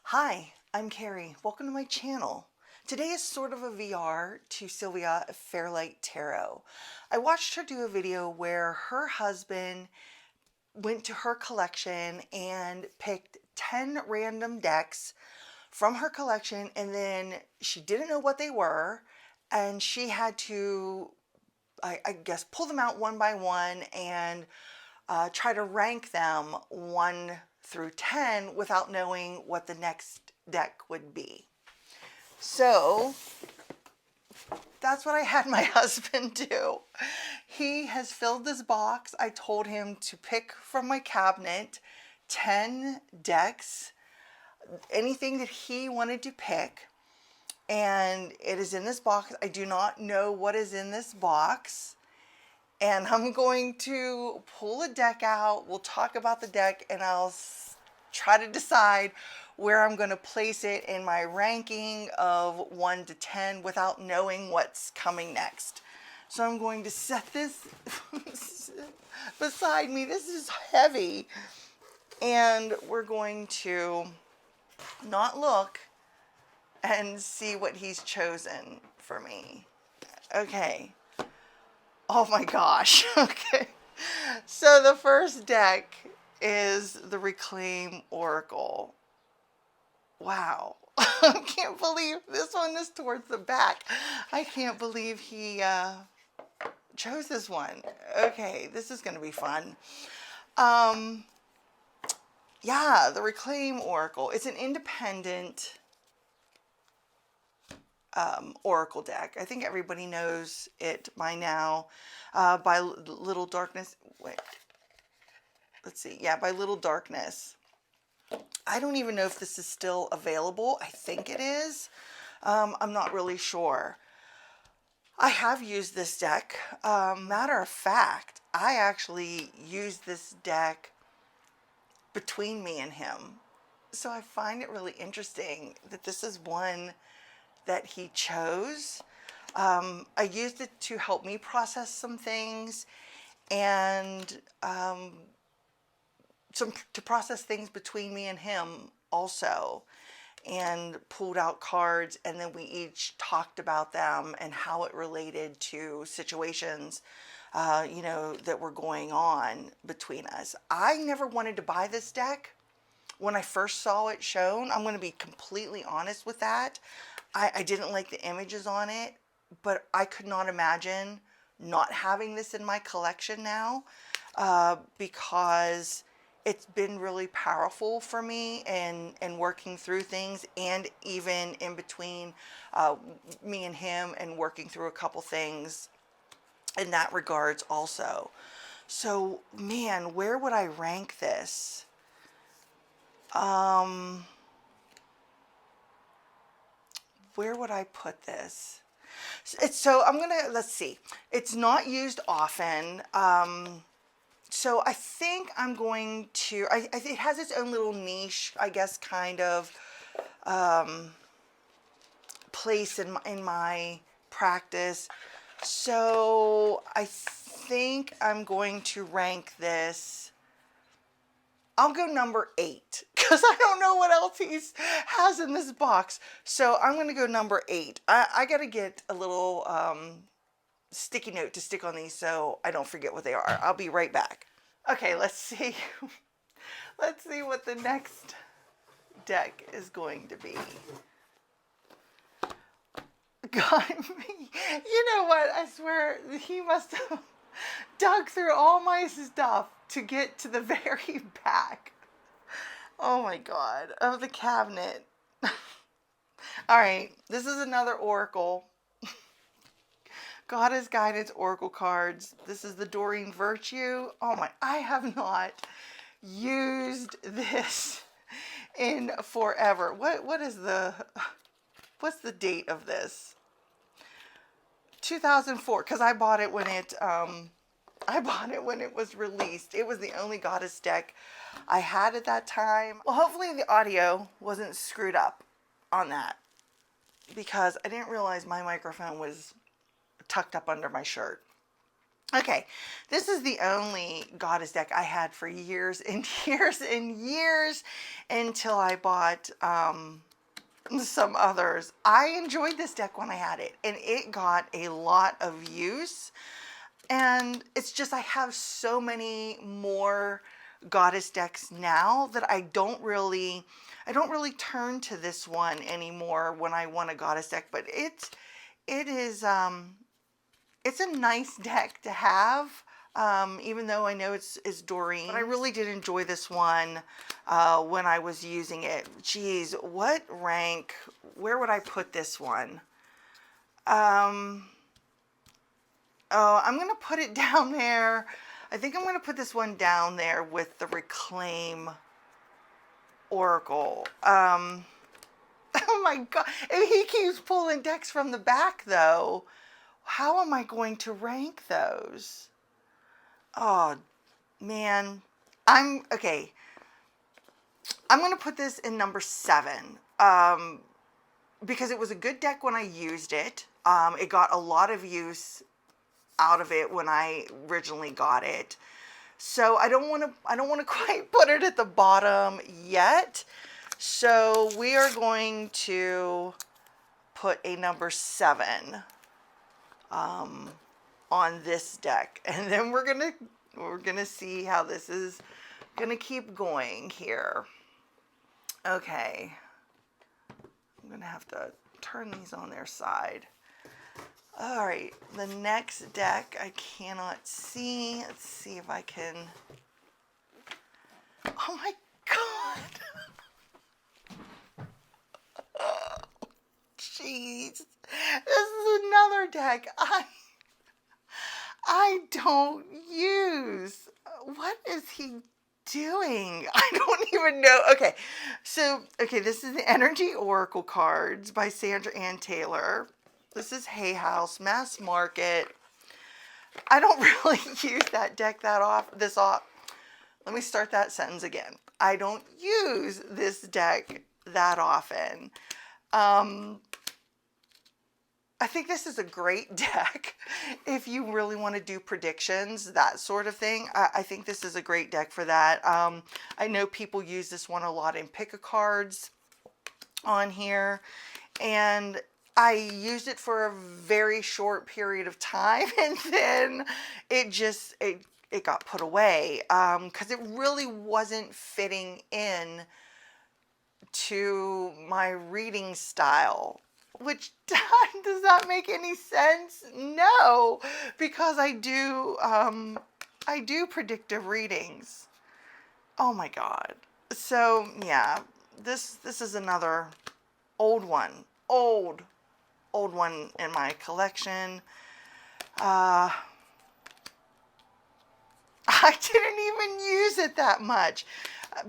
Hi, I'm Carrie. Welcome to my channel. Today is sort of a VR to Sylvia Fairlight Tarot. I watched her do a video where her husband went to her collection and picked 10 random decks from her collection, and then she didn't know what they were, and she had to, I guess, pull them out one by one and try to rank them 1 through 10 without knowing what the next deck would be. So that's what I had my husband do. He has filled this box. I told him to pick from my cabinet 10 decks, anything that he wanted to pick, and it is in this box. I do not know what is in this box. And I'm going to pull a deck out. We'll talk about the deck, and I'll try to decide where I'm going to place it in my ranking of 1 to 10 without knowing what's coming next. So I'm going to set this beside me. This is heavy. And we're going to not look and see what he's chosen for me. Okay. Oh my gosh. Okay. So the first deck is the Reclaim Oracle. Wow. I can't believe this one is towards the back. I can't believe he chose this one. Okay, this is going to be fun. Yeah, the Reclaim Oracle. It's an independent oracle deck. I think everybody knows it by now. By Little Darkness. Wait. Let's see. Yeah, by Little Darkness. I don't even know if this is still available. I think it is. I'm not really sure. I have used this deck. Matter of fact, I actually used this deck between me and him. So I find it really interesting that this is one that he chose. I used it to help me process some things, and to process things between me and him also, and pulled out cards, and then we each talked about them and how it related to situations that were going on between us. I never wanted to buy this deck when I first saw it shown. I'm going to be completely honest with that. I didn't like the images on it, but I could not imagine not having this in my collection now, because it's been really powerful for me and working through things, and even in between me and him, and working through a couple things in that regards also. So man, where would I rank this? Where would I put this? So I'm gonna, let's see. It's not used often. So I think I'm going to, it has its own little niche, I guess, kind of place in my practice. So I think I'm going to rank this, I'll go number 8, because I don't know what else he has in this box. So I'm going to go number 8. I got to get a little sticky note to stick on these so I don't forget what they are. I'll be right back. Okay, let's see. Let's see what the next deck is going to be. God, you know what? I swear he must have dug through all my stuff to get to the very back. Oh my God, of the cabinet. All right, this is another oracle. Goddess Guidance Oracle cards. This is the Doreen Virtue. Oh my, I have not used this in forever. What's the date of this? 2004, because I bought it when it was released. It was the only goddess deck I had at that time. Well, hopefully the audio wasn't screwed up on that, because I didn't realize my microphone was tucked up under my shirt. Okay, this is the only goddess deck I had for years and years and years until I bought some others. I enjoyed this deck when I had it, and it got a lot of use. And it's just I have so many more goddess decks now that I don't really turn to this one anymore when I want a goddess deck. But it is it's a nice deck to have, even though I know it's Doreen. But I really did enjoy this one when I was using it. Geez, what rank? Where would I put this one? Oh, I'm going to put it down there. I think I'm going to put this one down there with the Reclaim Oracle. Oh my God. He keeps pulling decks from the back, though. How am I going to rank those? Oh, man. Okay. I'm going to put this in number 7. Because it was a good deck when I used it. It got a lot of use out of it when I originally got it. So I don't want to quite put it at the bottom yet. So we are going to put a number 7 on this deck, and then we're gonna see how this is gonna keep going here. Okay, I'm gonna have to turn these on their side. All right, the next deck I cannot see. Let's see if I can. Oh my God. Jeez. This is another deck I don't use. What is he doing? I don't even know. Okay, so, this is the Energy Oracle cards by Sandra Ann Taylor. This is Hay House, Mass Market. I don't really use that deck Let me start that sentence again. I don't use this deck that often. I think this is a great deck if you really want to do predictions, that sort of thing. I think this is a great deck for that. I know people use this one a lot in pick-a-cards on here, and I used it for a very short period of time, and then it got put away because it really wasn't fitting in to my reading style. Which, does that make any sense? No, because I do predictive readings. Oh my God. So yeah, this is another old one, old one in my collection. I didn't even use it that much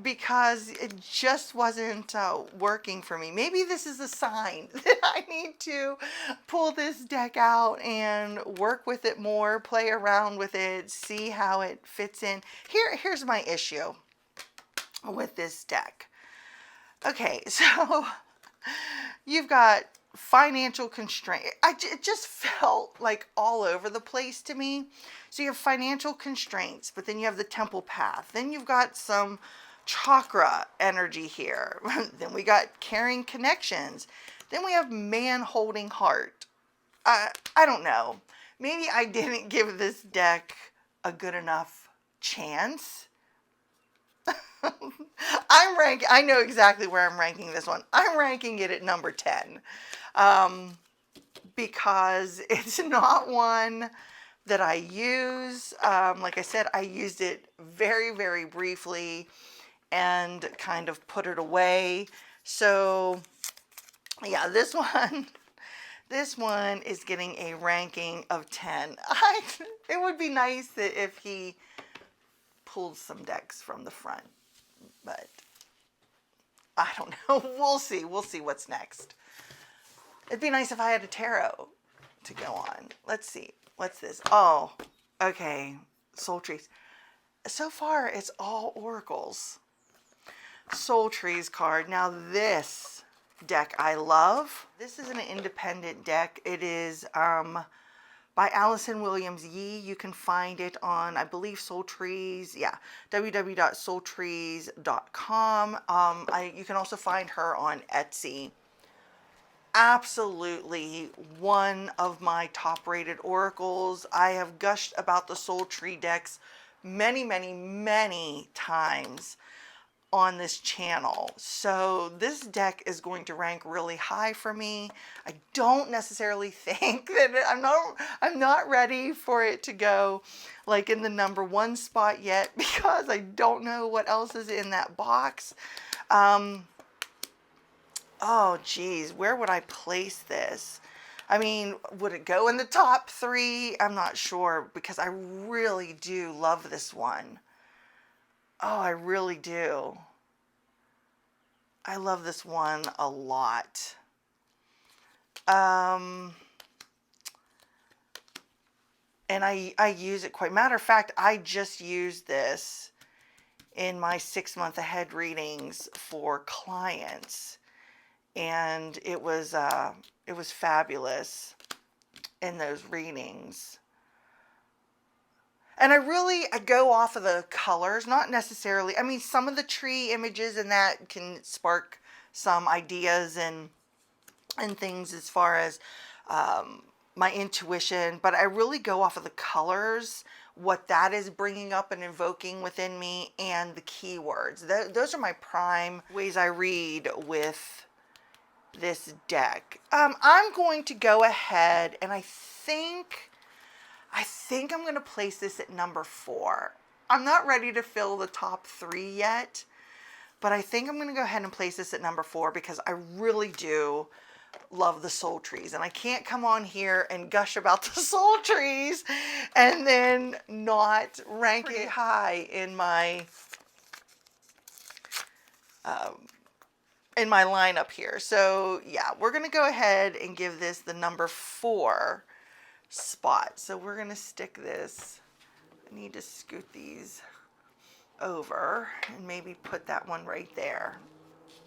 because it just wasn't working for me. Maybe this is a sign that I need to pull this deck out and work with it more, play around with it, see how it fits in. Here's my issue with this deck. Okay, so you've got financial constraint. It just felt like all over the place to me. So you have financial constraints, but then you have the temple path. Then you've got some chakra energy here. Then we got carrying connections. Then we have man holding heart. I don't know. Maybe I didn't give this deck a good enough chance. I know exactly where I'm ranking this one. I'm ranking it at number 10. Because it's not one that I use. Like I said, I used it very, very briefly and kind of put it away. So yeah, this one is getting a ranking of 10. It would be nice that if he pulled some decks from the front, but I don't know. We'll see what's next. It'd be nice if I had a tarot to go on. Let's see. What's this? Oh, okay. Soul Trees. So far, it's all oracles. Soul Trees card. Now, this deck I love. This is an independent deck. It is by Allison Williams Yee. You can find it on, I believe, Soul Trees. Yeah, www.soultrees.com. You can also find her on Etsy. Absolutely one of my top rated oracles. I have gushed about the Soul Tree decks many, many, many times on this channel. So this deck is going to rank really high for me. I don't necessarily think that I'm not ready for it to go like in the #1 spot yet, because I don't know what else is in that box. Oh geez, where would I place this? I mean, would it go in the top 3? I'm not sure, because I really do love this one. Oh, I really do. I love this one a lot. And I use it quite. Matter of fact, I just used this in my 6-month ahead readings for clients, and it was fabulous in those readings. And I go off of the colors, not necessarily. I mean, some of the tree images and that can spark some ideas and things as far as my intuition, but I really go off of the colors, what that is bringing up and invoking within me, and the keywords. Those are my prime ways I read with this deck. I'm going to go ahead, and I think I'm going to place this at #4. I'm not ready to fill the top 3 yet, but I think I'm going to go ahead and place this at #4, because I really do love the Soul Trees, and I can't come on here and gush about the Soul Trees and then not rank it high in my lineup here. So yeah, we're gonna go ahead and give this the #4 spot. So we're gonna stick this. I need to scoot these over and maybe put that one right there.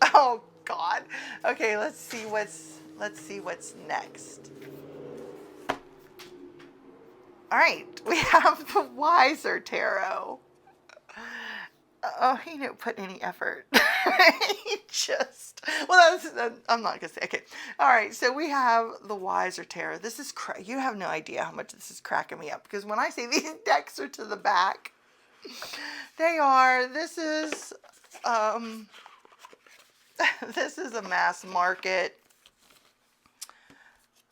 Oh God. Okay, let's see what's next. All right, we have the Wiser Tarot. Oh, he didn't put any effort. He just, well, I'm not gonna say. Okay, all right. So we have the Wiser Tarot. This is you have no idea how much this is cracking me up, because when I say these decks are to the back, they are. This is this is a mass market.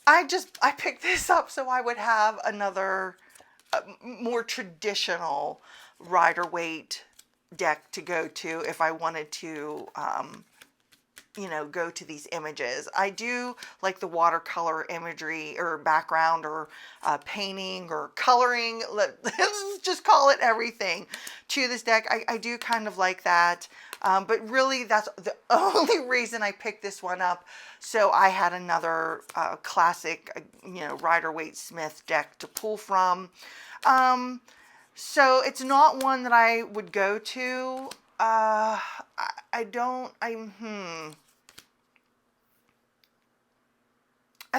I picked this up so I would have another more traditional Rider-Waite deck to go to if I wanted to, you know, go to these images. I do like the watercolor imagery or background or painting or coloring. Let's just call it everything to this deck. I do kind of like that. But really, that's the only reason I picked this one up. So I had another classic, you know, Rider-Waite Smith deck to pull from. So it's not one that I would go to. I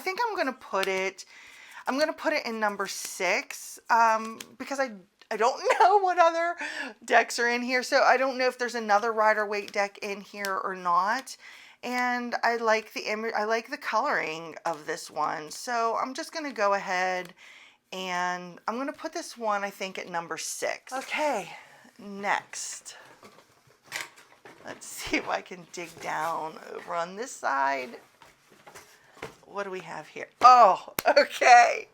think I'm gonna put it in #6, because I don't know what other decks are in here, so I don't know if there's another Rider-Waite deck in here or not. And I like the image, I like the coloring of this one, so I'm just gonna go ahead and I'm gonna put this one, I think, at #6. Okay, next. Let's see if I can dig down over on this side. What do we have here? Oh, okay.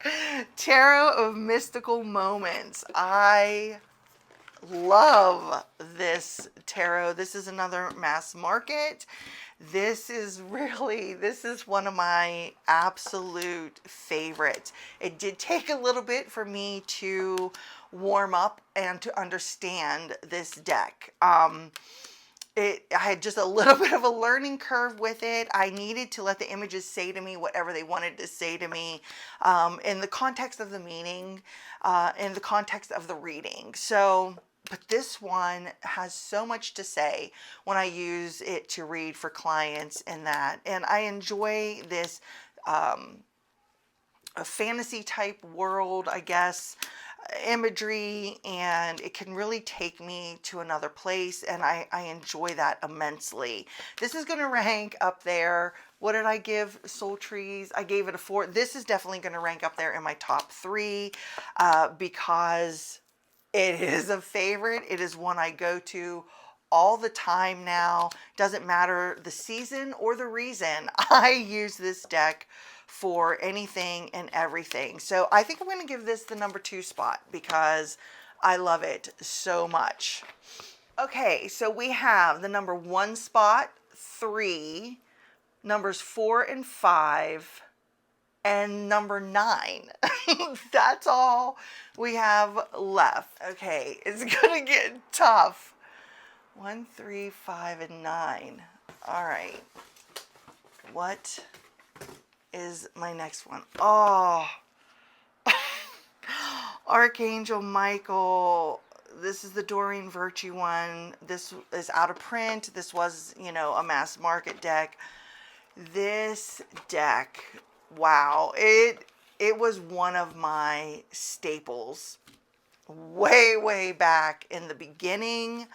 Tarot of Mystical Moments. I love this tarot. This is another mass market. This is one of my absolute favorites. It did take a little bit for me to warm up and to understand this deck. I had just a little bit of a learning curve with it. I needed to let the images say to me whatever they wanted to say to me, in the context of the meaning, in the context of the reading. So, but this one has so much to say when I use it to read for clients and that. And I enjoy this a fantasy type world, I guess, imagery, and it can really take me to another place, and I enjoy that immensely. This is going to rank up there. What did I give Soul Trees? I gave it a 4. This is definitely going to rank up there in my top 3 because it is a favorite. It is one I go to all the time now. Doesn't matter the season or the reason. I use this deck for anything and everything. So I think I'm going to give this the number 2 spot because I love it so much. Okay, so we have the number 1 spot, 3, numbers 4 and 5, and number 9. That's all we have left. Okay, it's gonna get tough. 1, 3, 5, and 9. All right. What is my next one? Oh, Archangel Michael. This is the Doreen Virtue one. This is out of print. This was, you know, a mass market deck. This deck, wow, it was one of my staples way back in the beginning.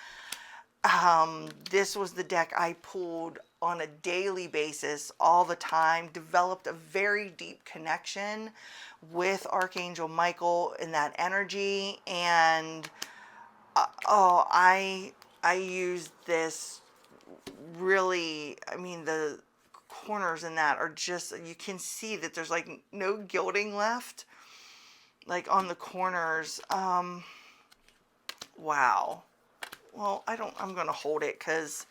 This was the deck I pulled on a daily basis all the time, developed a very deep connection with Archangel Michael in that energy, and oh, I used this really, I mean, the corners in that are just, you can see that there's like no gilding left, like on the corners. Wow. Well, I'm going to hold it because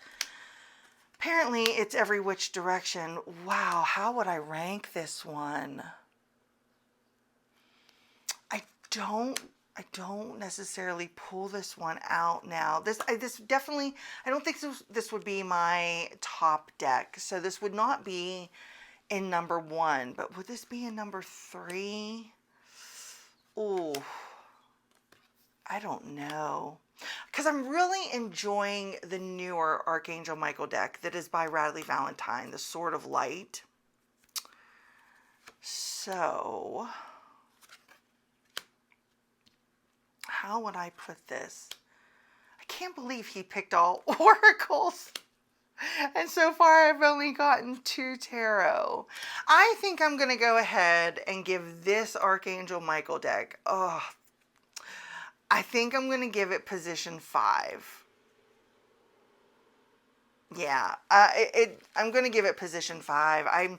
apparently it's every which direction. Wow, how would I rank this one? I don't necessarily pull this one out now. This definitely, I don't think this would be my top deck. So this would not be in number 1, but would this be in number 3? Ooh, I don't know. Because I'm really enjoying the newer Archangel Michael deck that is by Radley Valentine, the Sword of Light. So, how would I put this? I can't believe he picked all oracles. And so far I've only gotten 2 tarot. I think I'm going to go ahead and give this Archangel Michael deck, I think I'm going to give it position 5. Yeah, I'm going to give it position 5. I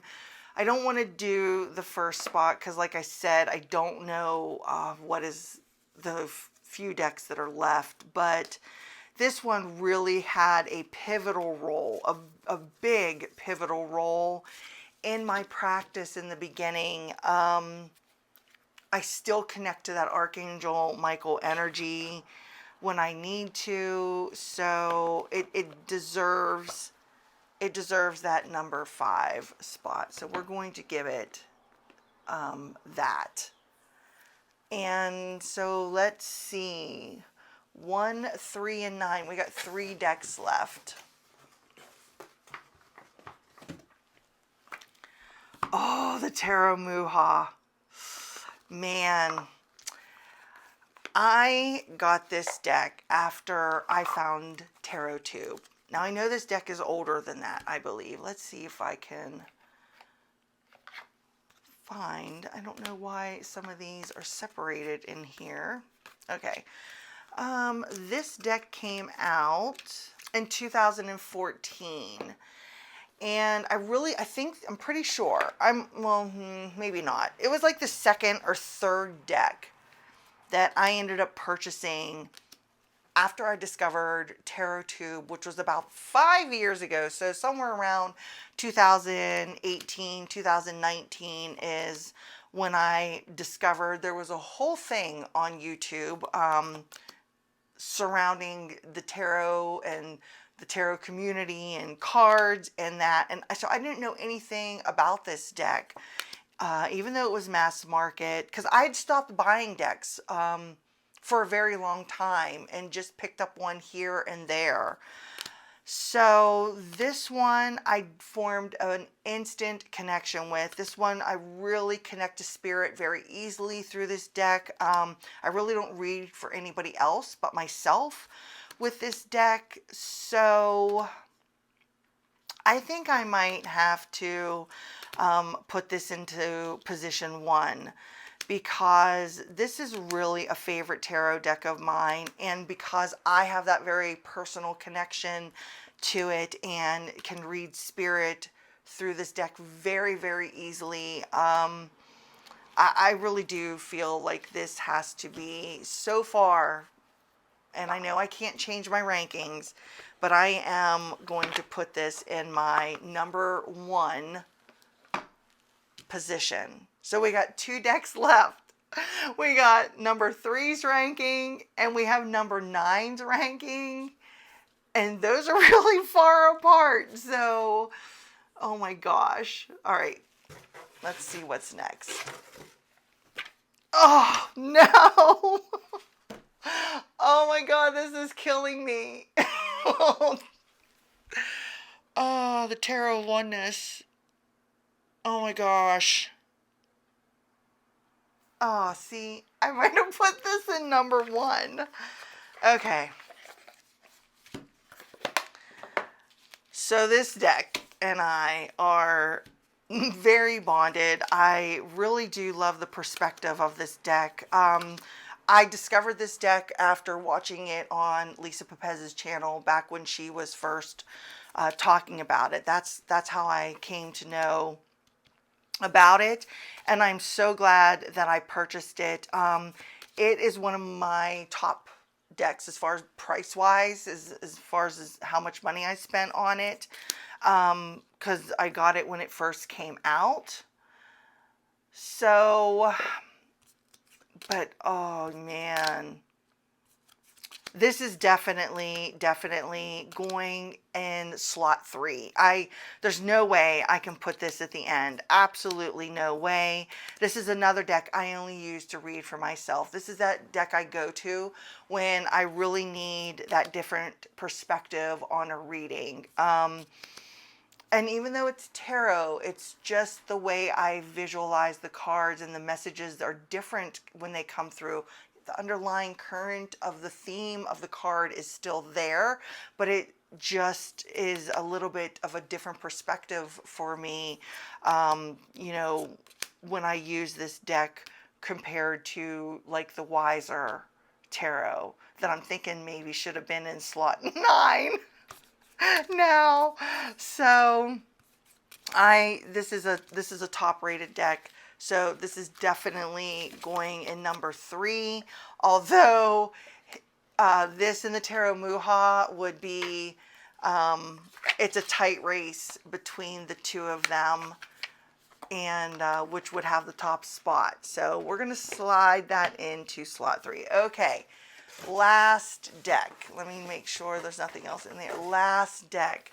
don't want to do the first spot because, like I said, I don't know what is the few decks that are left. But this one really had a pivotal role, a big pivotal role in my practice in the beginning. I still connect to that Archangel Michael energy when I need to, so it deserves that number 5 spot. So we're going to give it that. And so let's see, 1, 3, and 9. We got 3 decks left. Oh, the Tarot Muha. Man, I got this deck after I found Tarot Tube. Now, I know this deck is older than that, I believe. Let's see if I can find, I don't know why some of these are separated in here. Okay. This deck came out in 2014. And I'm pretty sure, maybe not. It was like the 2nd or 3rd deck that I ended up purchasing after I discovered Tarot Tube, which was about 5 years ago. So somewhere around 2018, 2019 is when I discovered there was a whole thing on YouTube surrounding the tarot and the tarot community and cards and that. And so I didn't know anything about this deck, even though it was mass market, because I had stopped buying decks for a very long time and just picked up one here and there. So this one I formed an instant connection with. This one I really connect to spirit very easily through this deck. I really don't read for anybody else but myself with this deck. So I think I might have to put this into position 1, because this is really a favorite tarot deck of mine, and because I have that very personal connection to it and can read spirit through this deck very, very easily. I really do feel like this has to be, so far, and I know I can't change my rankings, but I am going to put this in my number 1 position. So we got 2 decks left. We got number 3's ranking and we have number 9's ranking, and those are really far apart. So, oh my gosh. All right, let's see what's next. Oh no. Oh my god, this is killing me. Oh, the Tarot Oneness. Oh my gosh. Oh, see, I might have put this in number 1. Okay. So this deck and I are very bonded. I really do love the perspective of this deck. I discovered this deck after watching it on Lisa Pepez's channel back when she was first talking about it. That's how I came to know about it, and I'm so glad that I purchased it. It is one of my top decks as far as price wise, as far as how much money I spent on it, because I got it when it first came out. So, but oh man, this is definitely going in slot 3. There's no way I can put this at the end. Absolutely no way. This is another deck I only use to read for myself. This is that deck I go to when I really need that different perspective on a reading. And even though it's tarot, it's just the way I visualize the cards, and the messages are different when they come through. The underlying current of the theme of the card is still there, but it just is a little bit of a different perspective for me, you know, when I use this deck compared to like the Wiser Tarot that I'm thinking maybe should have been in slot 9 now. So this is a top rated deck. So this is definitely going in number 3, although this and the Tarot Muha would be, it's a tight race between the 2 of them, and which would have the top spot. So we're going to slide that into slot 3. Okay, last deck. Let me make sure there's nothing else in there. Last deck.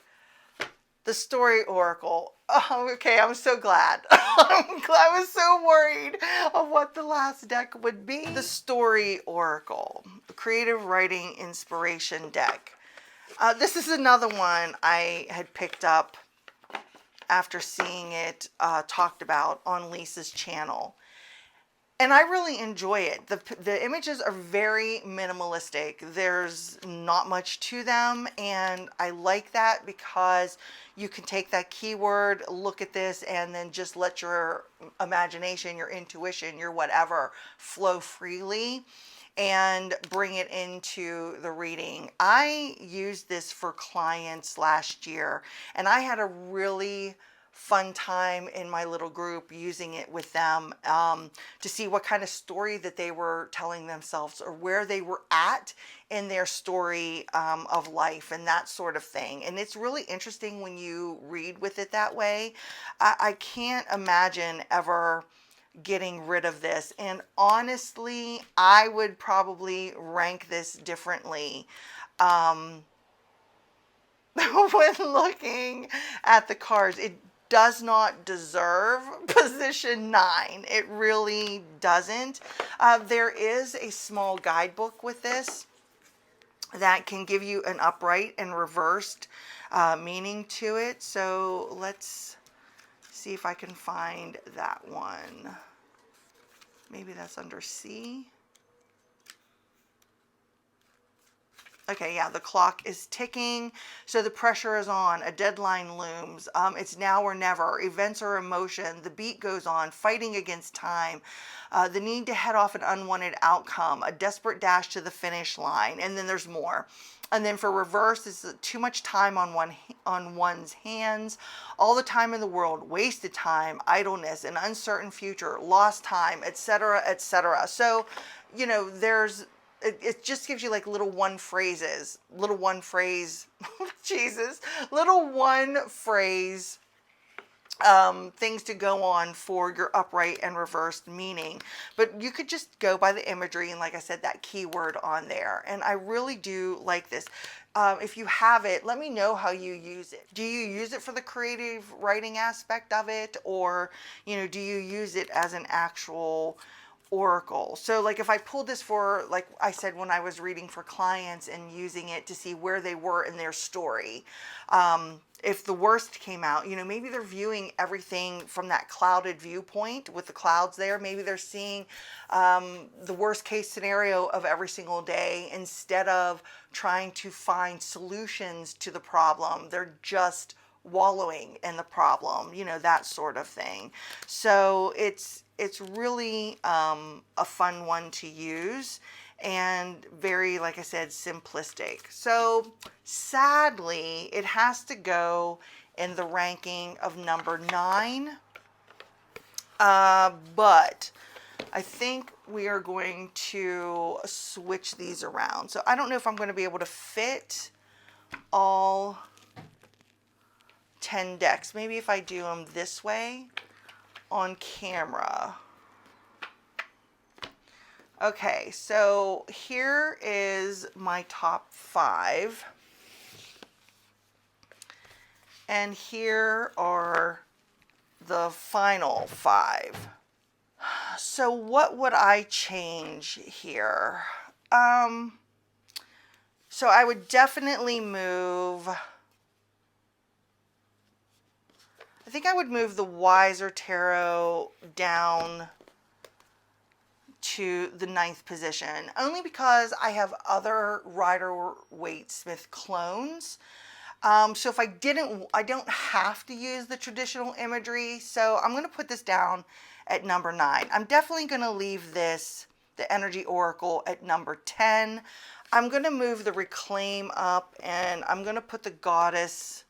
The Story Oracle. Oh, okay, I'm so glad. I was so worried of what the last deck would be. The Story Oracle, the creative writing inspiration deck. This is another one I had picked up after seeing it talked about on Lisa's channel. And I really enjoy it. The images are very minimalistic. There's not much to them, and I like that because you can take that keyword, look at this, and then just let your imagination, your intuition, your whatever flow freely and bring it into the reading. I used this for clients last year, and I had a really fun time in my little group using it with them to see what kind of story that they were telling themselves, or where they were at in their story of life and that sort of thing. And it's really interesting when you read with it that way. I can't imagine ever getting rid of this, and honestly I would probably rank this differently when looking at the cards. It does not deserve position 9. It really doesn't. There is a small guidebook with this that can give you an upright and reversed meaning to it. So let's see if I can find that one. Maybe that's under C. Okay, yeah, the clock is ticking, so the pressure is on, a deadline looms, it's now or never, events are in motion, the beat goes on, fighting against time, the need to head off an unwanted outcome, a desperate dash to the finish line, and then there's more. And then for reverse, this is too much time on one's hands, all the time in the world, wasted time, idleness, an uncertain future, lost time, etc., etc. So, you know, it just gives you like little one phrase, Jesus, little one phrase things to go on for your upright and reversed meaning. But you could just go by the imagery and, like I said, that keyword on there. And I really do like this. If you have it, let me know how you use it. Do you use it for the creative writing aspect of it? Or, you know, do you use it as an actual oracle? So like if I pulled this for, like I said, when I was reading for clients and using it to see where they were in their story, if the worst came out, you know, maybe they're viewing everything from that clouded viewpoint with the clouds there. Maybe they're seeing the worst case scenario of every single day instead of trying to find solutions to the problem. They're just wallowing in the problem, you know, that sort of thing. So it's really a fun one to use and very, like I said, simplistic. So sadly, it has to go in the ranking of number 9. But I think we are going to switch these around. So I don't know if I'm going to be able to fit all 10 decks. Maybe if I do them this way on camera. Okay, so here is my top 5. And here are the final 5. So what would I change here? So I would definitely move, I think I would move the Wiser Tarot down to the 9th position, only because I have other Rider-Waite-Smith clones. So if I don't have to use the traditional imagery, so I'm going to put this down at number 9. I'm definitely going to leave this, the Energy Oracle, at number 10. I'm going to move the Reclaim up, and I'm going to put the Goddess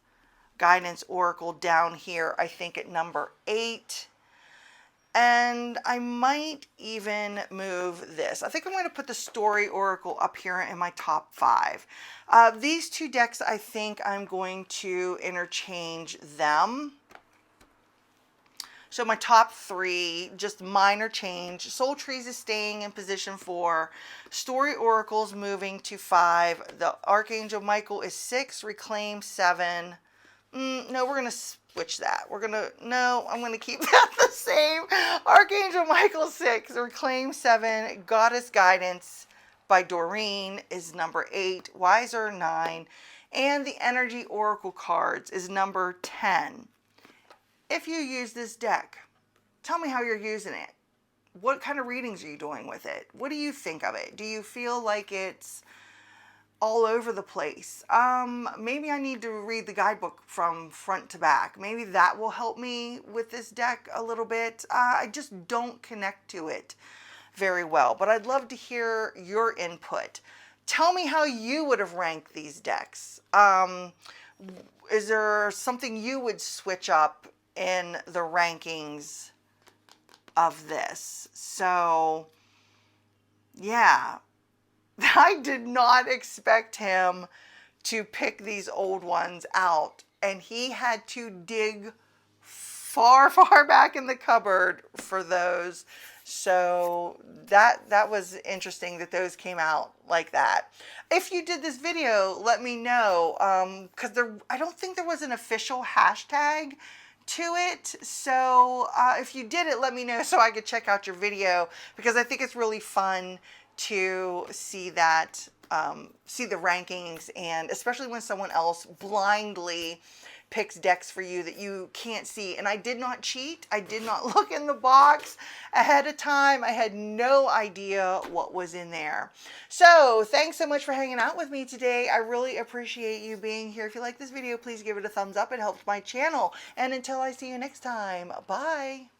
Guidance Oracle down here, I think at number 8. And I might even move this. I think I'm going to put the Story Oracle up here in my top 5. These two decks, I think I'm going to interchange them. So my top 3, just minor change. Soul Trees is staying in position 4. Story Oracle's moving to 5. The Archangel Michael is 6. Reclaim 7. No, we're going to switch that. I'm going to keep that the same. Archangel Michael 6, Reclaim 7, Goddess Guidance by Doreen is number 8, Wiser 9, and the Energy Oracle cards is number 10. If you use this deck, tell me how you're using it. What kind of readings are you doing with it? What do you think of it? Do you feel like it's all over the place? Maybe I need to read the guidebook from front to back. Maybe that will help me with this deck a little bit. I just don't connect to it very well, but I'd love to hear your input. Tell me how you would have ranked these decks. Is there something you would switch up in the rankings of this? So yeah, I did not expect him to pick these old ones out, and he had to dig far, far back in the cupboard for those. So that was interesting that those came out like that. If you did this video, let me know, because I don't think there was an official hashtag to it. So if you did it, let me know so I could check out your video, because I think it's really fun to see that, see the rankings, and especially when someone else blindly picks decks for you that you can't see. And I did not cheat. I did not look in the box ahead of time. I had no idea what was in there. So thanks so much for hanging out with me today. I really appreciate you being here. If you like this video, please give it a thumbs up. It helps my channel. And until I see you next time, bye.